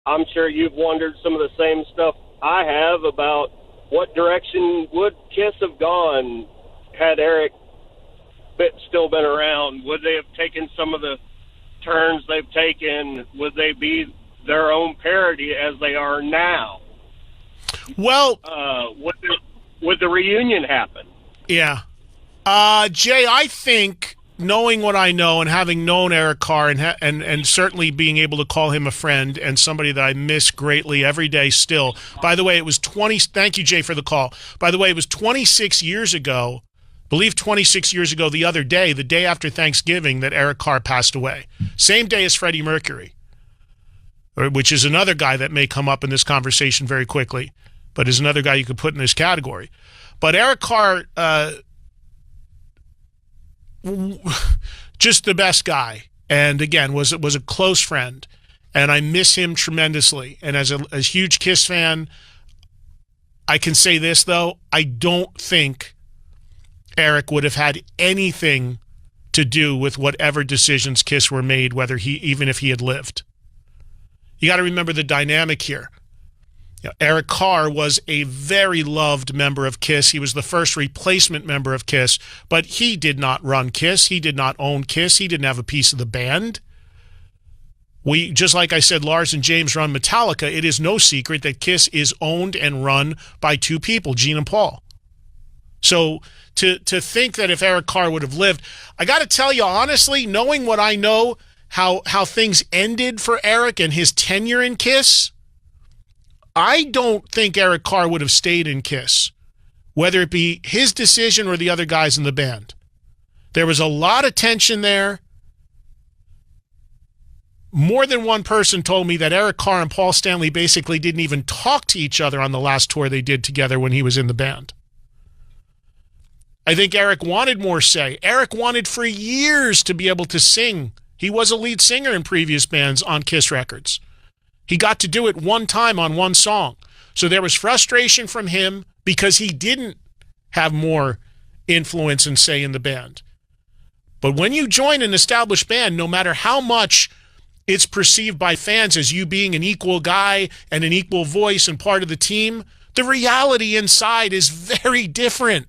I'm sure you've wondered some of the same stuff I have about what direction would Kiss have gone had Eric still been around. Would they have taken some of the turns they've taken? Would they be their own parody as they are now? Well, would the reunion happen? Yeah. Jay, I think, knowing what I know and having known Eric Carr and certainly being able to call him a friend and somebody that I miss greatly every day still. By the way, it was thank you, Jay, for the call. By the way, it was 26 years ago, I believe 26 years ago the other day, the day after Thanksgiving, that Eric Carr passed away. Same day as Freddie Mercury, which is another guy that may come up in this conversation very quickly, but is another guy you could put in this category. But Eric Carr, just the best guy, and again was a close friend, and I miss him tremendously. And as a huge Kiss fan, I can say this though: I don't think Eric would have had anything to do with whatever decisions Kiss were made, even if he had lived. You got to remember the dynamic here. Eric Carr was a very loved member of Kiss. He was the first replacement member of Kiss, but he did not run Kiss. He did not own Kiss. He didn't have a piece of the band. Just like I said, Lars and James run Metallica. It is no secret that Kiss is owned and run by two people, Gene and Paul. So to think that if Eric Carr would have lived, I got to tell you honestly, knowing what I know, how things ended for Eric and his tenure in Kiss, I don't think Eric Carr would have stayed in Kiss, whether it be his decision or the other guys in the band. There was a lot of tension there. More than one person told me that Eric Carr and Paul Stanley basically didn't even talk to each other on the last tour they did together when he was in the band. I think Eric wanted more say. Eric wanted for years to be able to sing. He was a lead singer in previous bands on Kiss records. He got to do it one time on one song. So there was frustration from him because he didn't have more influence and say in the band. But when you join an established band, no matter how much it's perceived by fans as you being an equal guy and an equal voice and part of the team, the reality inside is very different.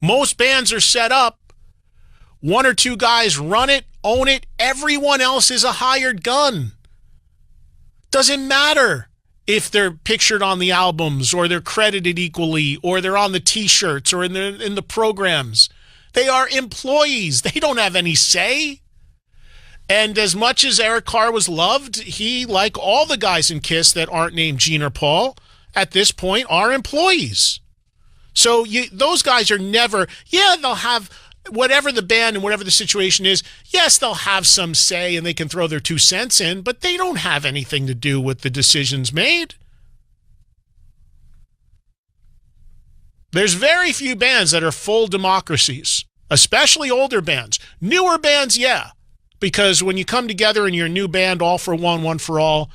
Most bands are set up, one or two guys run it, own it, everyone else is a hired gun. Doesn't matter if they're pictured on the albums or they're credited equally or they're on the t-shirts or in the programs. They are employees. They don't have any say. And as much as Eric Carr was loved, he, like all the guys in Kiss that aren't named Gene or Paul, at this point are employees. So those guys are never, they'll have, whatever the band and whatever the situation is, yes, they'll have some say and they can throw their 2 cents in, but they don't have anything to do with the decisions made. There's very few bands that are full democracies, especially older bands. Newer bands, yeah, because when you come together and you're a new band, all for one, one for all.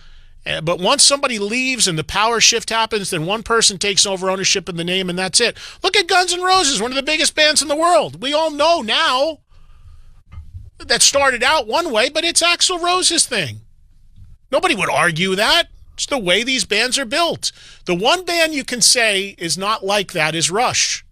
But once somebody leaves and the power shift happens, then one person takes over ownership of the name and that's it. Look at Guns N' Roses, one of the biggest bands in the world. We all know now that started out one way, but it's Axl Rose's thing. Nobody would argue that. It's the way these bands are built. The one band you can say is not like that is Rush.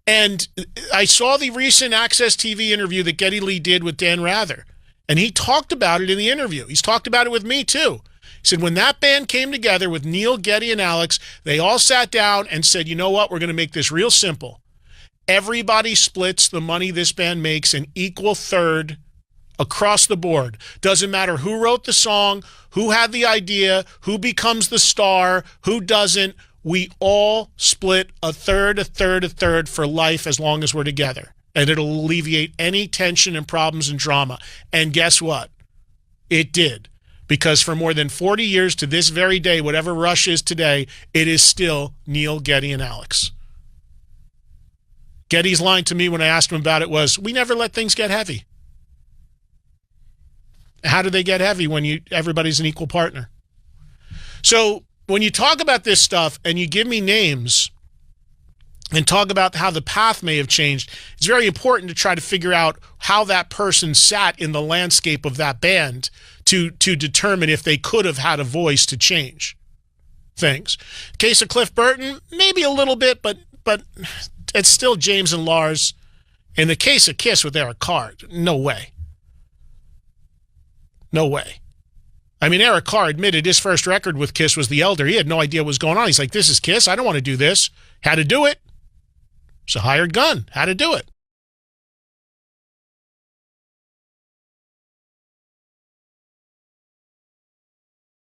And I saw the recent Access TV interview that Geddy Lee did with Dan Rather. And he talked about it in the interview. He's talked about it with me, too. He said when that band came together with Neil, Geddy, and Alex, they all sat down and said, you know what, we're going to make this real simple. Everybody splits the money this band makes an equal third across the board. Doesn't matter who wrote the song, who had the idea, who becomes the star, who doesn't. We all split a third, a third, a third for life as long as we're together. And it'll alleviate any tension and problems and drama. And guess what? It did. Because for more than 40 years to this very day, whatever Rush is today, it is still Neil, Geddy, and Alex. Geddy's line to me when I asked him about it was, we never let things get heavy. How do they get heavy when everybody's an equal partner? So when you talk about this stuff and you give me names, and talk about how the path may have changed, it's very important to try to figure out how that person sat in the landscape of that band to determine if they could have had a voice to change things. Case of Cliff Burton, maybe a little bit, but it's still James and Lars. In the case of Kiss with Eric Carr, no way. No way. I mean, Eric Carr admitted his first record with Kiss was The Elder. He had no idea what was going on. He's like, this is Kiss. I don't want to do this. Had to do it. It's a hired gun. Had to do it.